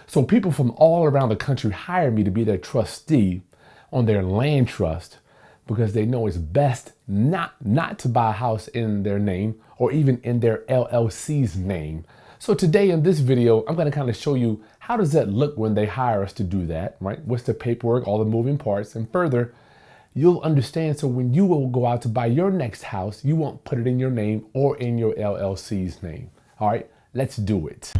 So people from all around the country hire me to be their trustee on their land trust because they know it's best not to buy a house in their name or even in their LLC's name. So today in this video, I'm going to kind of show you how does that look when they hire us to do that, right? What's the paperwork, all the moving parts, and further, you'll understand. So when you will go out to buy your next house, you won't put it in your name or in your LLC's name. All right, let's do it.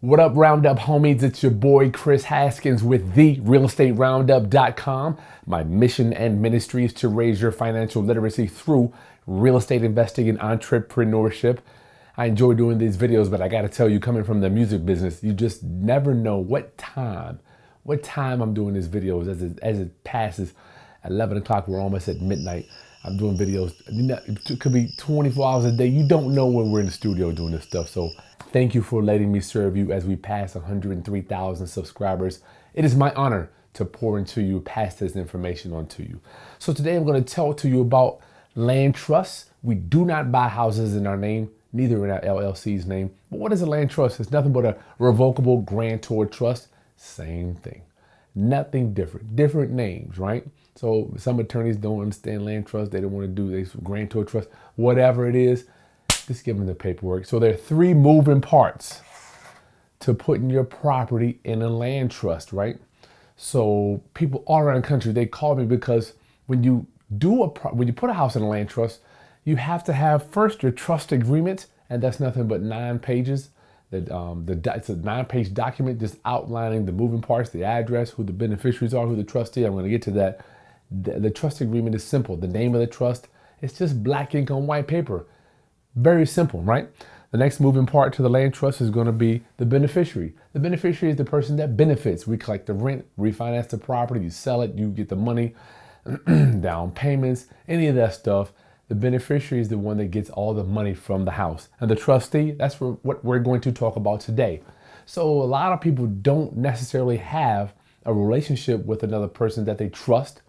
What up, Roundup homies? It's your boy, Kris Haskins with the realestateroundup.com. My mission and ministry is to raise your financial literacy through real estate investing and entrepreneurship. I enjoy doing these videos, but I got to tell you, coming from the music business, you just never know what time I'm doing these videos as it passes 11 o'clock. We're almost at midnight. I'm doing videos. It could be 24 hours a day. You don't know when we're in the studio doing this stuff. So thank you for letting me serve you as we pass 103,000 subscribers. It is my honor to pour into you, pass this information on to you. So today I'm going to talk to you about land trusts. We do not buy houses in our name, neither in our LLC's name. But what is a land trust? It's nothing but a revocable grantor trust. Same thing. Nothing different. Different names, right? So some attorneys don't understand land trust. They don't want to do this grantor trust. Whatever it is, just give them the paperwork. So there are three moving parts to putting your property in a land trust, right? So people all around the country, they call me because when you put a house in a land trust, you have to have first your trust agreement, and that's nothing but 9 pages. It's a 9-page document just outlining the moving parts, the address, who the beneficiaries are, who the trustee. I'm going to get to that. The trust agreement is simple. The name of the trust, it's just black ink on white paper. Very simple, right? The next moving part to the land trust is going to be the beneficiary. The beneficiary is the person that benefits. We collect the rent, refinance the property, you sell it, you get the money, down payments, any of that stuff. The beneficiary is the one that gets all the money from the house. And the trustee, that's what we're going to talk about today. So a lot of people don't necessarily have a relationship with another person that they trust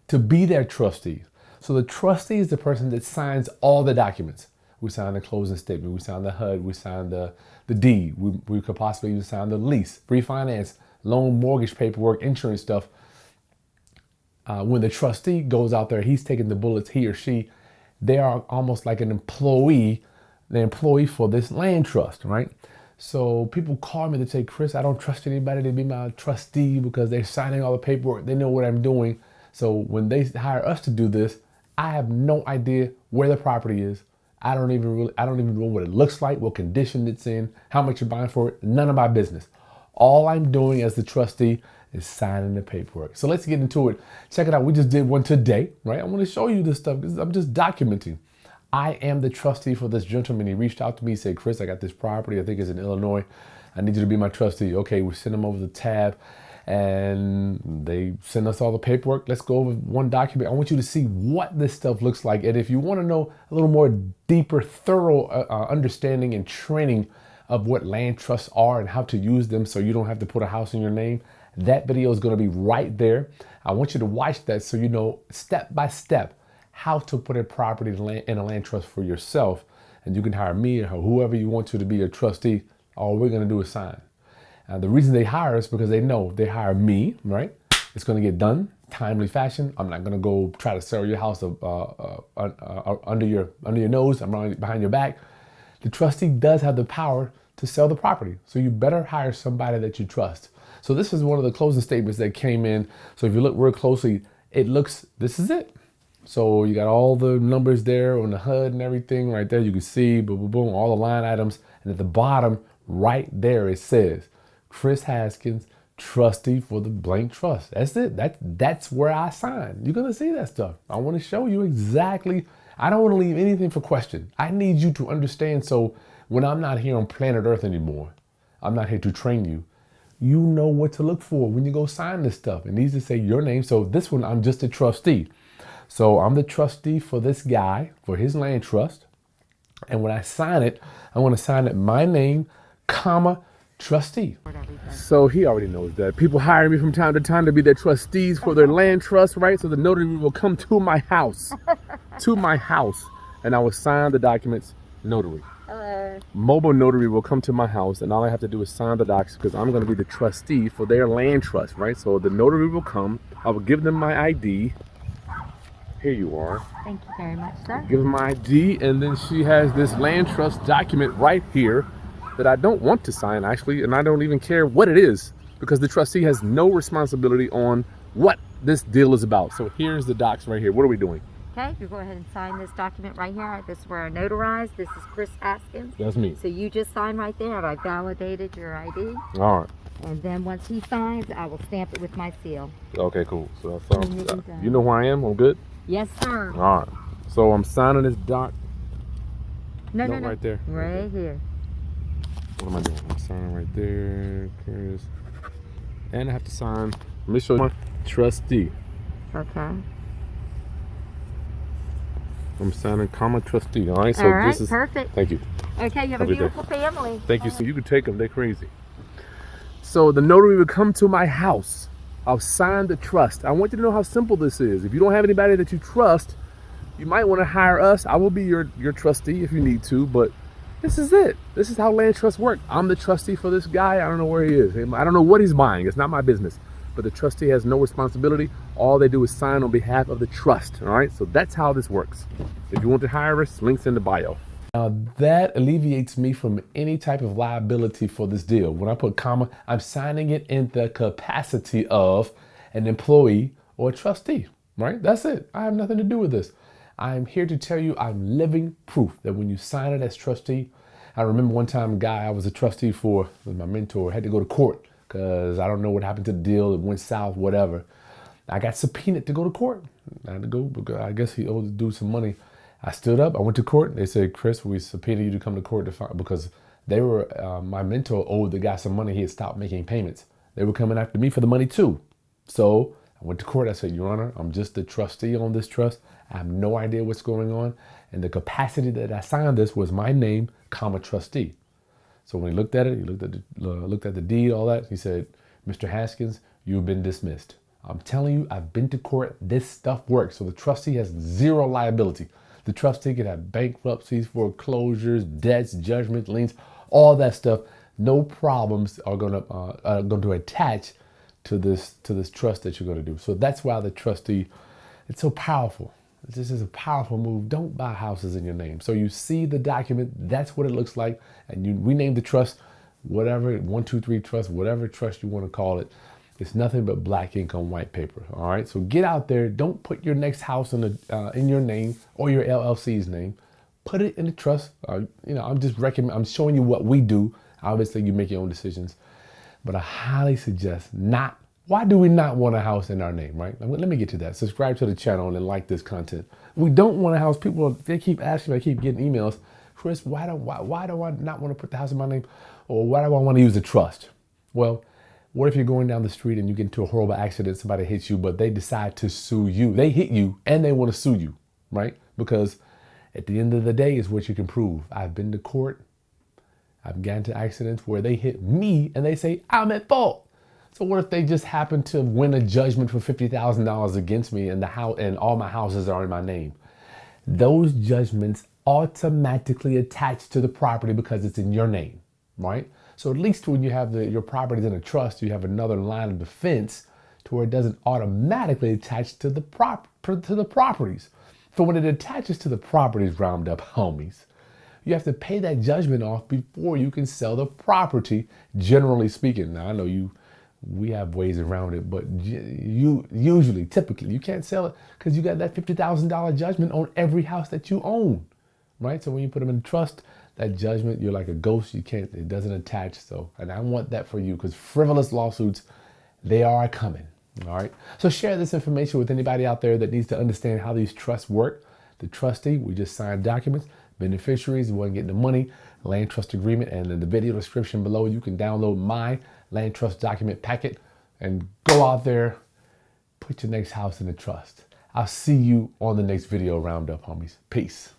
to be their trustee. So the trustee is the person that signs all the documents. We sign the closing statement, we sign the HUD, we sign the deed, we could possibly even sign the lease, refinance, loan, mortgage paperwork, insurance stuff. When the trustee goes out there, he's taking the bullets, he or she, they are almost like an employee, the employee for this land trust, right? So people call me, they say, Kris, I don't trust anybody to be my trustee because they're signing all the paperwork, they know what I'm doing. So when they hire us to do this, I have no idea where the property is. I don't even know what it looks like, what condition it's in, how much you're buying for it. None of my business. All I'm doing as the trustee is signing the paperwork. So let's get into it. Check it out. We just did one today, right? I want to show you this stuff because I'm just documenting. I am the trustee for this gentleman. He reached out to me, said, Kris, I got this property. I think it's in Illinois. I need you to be my trustee. Okay, we send him over the tab and they send us all the paperwork. Let's go over one document. I want you to see what this stuff looks like. And if you want to know a little more deeper, thorough understanding and training of what land trusts are and how to use them so you don't have to put a house in your name, that video is going to be right there. I want you to watch that so you know step by step how to put a property in a land trust for yourself. And you can hire me or whoever you want to be your trustee. All we're going to do is sign. The reason they hire us because they know they hire me, right? It's going to get done timely fashion. I'm not going to go try to sell your house under your nose. I'm running behind your back. The trustee does have the power to sell the property. So you better hire somebody that you trust. So this is one of the closing statements that came in. So if you look real closely, this is it. So you got all the numbers there on the HUD and everything right there. You can see, boom, boom, boom, all the line items. And at the bottom right there, it says, Kris Haskins, trustee for the blank trust. That's it. That's where I sign. You're going to see that stuff. I want to show you exactly. I don't want to leave anything for question. I need you to understand. So when I'm not here on planet Earth anymore, I'm not here to train you. You know what to look for when you go sign this stuff. It needs to say your name. So this one, I'm just a trustee. So I'm the trustee for this guy, for his land trust. And when I sign it, I want to sign it my name, comma, trustee. So he already knows that. People hire me from time to time to be their trustees for their land trust, right? So the notary will come to my house, and I will sign the documents notary. Hello. Mobile notary will come to my house, and all I have to do is sign the docs because I'm going to be the trustee for their land trust, right? So the notary will come. I will give them my ID. Here you are. Thank you very much, sir. Give her my ID, and then she has this land trust document right here that I don't want to sign, actually, and I don't even care what it is because the trustee has no responsibility on what this deal is about. So here's the docs right here. What are we doing? Okay, you go ahead and sign this document right here. This is where I notarize. This is Kris Haskins. That's me. So you just sign right there, and I validated your ID. All right. And then once he signs, I will stamp it with my seal. Okay, cool. So you know who I am? I'm good? Yes, sir. All right. So I'm signing this doc. No. Right there. Right here. What am I doing? I'm signing right there. Kris. And I have to sign. Let me show you my trustee. Okay. I'm signing comma trustee. All right. So All right, this is perfect. Thank you. Okay, you have a beautiful family. Thank you. So you can take them. They're crazy. So the notary will come to my house. I'll sign the trust. I want you to know how simple this is. If you don't have anybody that you trust, you might want to hire us. I will be your trustee if you need to, but this is it. This is how land trusts work. I'm the trustee for this guy. I don't know where he is. I don't know what he's buying. It's not my business. But the trustee has no responsibility. All they do is sign on behalf of the trust. All right. So that's how this works. If you want to hire us, links in the bio. Now that alleviates me from any type of liability for this deal. When I put comma, I'm signing it in the capacity of an employee or a trustee, right? That's it. I have nothing to do with this. I'm here to tell you I'm living proof that when you sign it as trustee, I remember one time a guy I was a trustee for, my mentor, had to go to court because I don't know what happened to the deal. It went south, whatever. I got subpoenaed to go to court. I had to go because I guess he owed the dude some money. I stood up, I went to court. They said, Kris, we subpoenaed you to come to court because they were, my mentor owed the guy some money. He had stopped making payments. They were coming after me for the money too. So I went to court. I said, Your Honor, I'm just the trustee on this trust. I have no idea what's going on. And the capacity that I signed this was my name, comma, trustee. So when he looked at it, he looked at the deed, all that. He said, Mr. Haskins, you've been dismissed. I'm telling you, I've been to court. This stuff works. So the trustee has zero liability. The trustee can have bankruptcies, foreclosures, debts, judgments, liens, all that stuff. No problems are going to attach to this trust that you're going to do. So that's why the trustee, it's so powerful. This is a powerful move. Don't buy houses in your name. So you see the document, that's what it looks like, and we name the trust, whatever, 123 trust, whatever trust you want to call it. It's nothing but black ink on white paper. All right. So get out there. Don't put your next house in your name or your LLC's name. Put it in the trust. I'm just I'm showing you what we do. Obviously, you make your own decisions, but I highly suggest not. Why do we not want a house in our name, right? Let me get to that. Subscribe to the channel and like this content. We don't want a house. People, they keep asking me. I keep getting emails. Kris, why do I not want to put the house in my name, or why do I want to use the trust? Well. What if you're going down the street and you get into a horrible accident, somebody hits you, but they decide to sue you? They hit you and they want to sue you, right? Because at the end of the day is what you can prove. I've been to court. I've gotten to accidents where they hit me and they say, I'm at fault. So what if they just happen to win a judgment for $50,000 against me and all my houses are in my name? Those judgments automatically attach to the property because it's in your name, right? So at least when you have your properties in a trust, you have another line of defense to where it doesn't automatically attach to the properties. So when it attaches to the properties, Roundup homies, you have to pay that judgment off before you can sell the property, generally speaking. Now, I know we have ways around it, but typically, you can't sell it because you got that $50,000 judgment on every house that you own, right? So when you put them in trust, that judgment, you're like a ghost. It doesn't attach. So, and I want that for you because frivolous lawsuits, they are coming. All right. So share this information with anybody out there that needs to understand how these trusts work. The trustee, we just sign documents. Beneficiaries, the one getting the money, land trust agreement. And in the video description below, you can download my land trust document packet and go out there, put your next house in the trust. I'll see you on the next video, Roundup homies. Peace.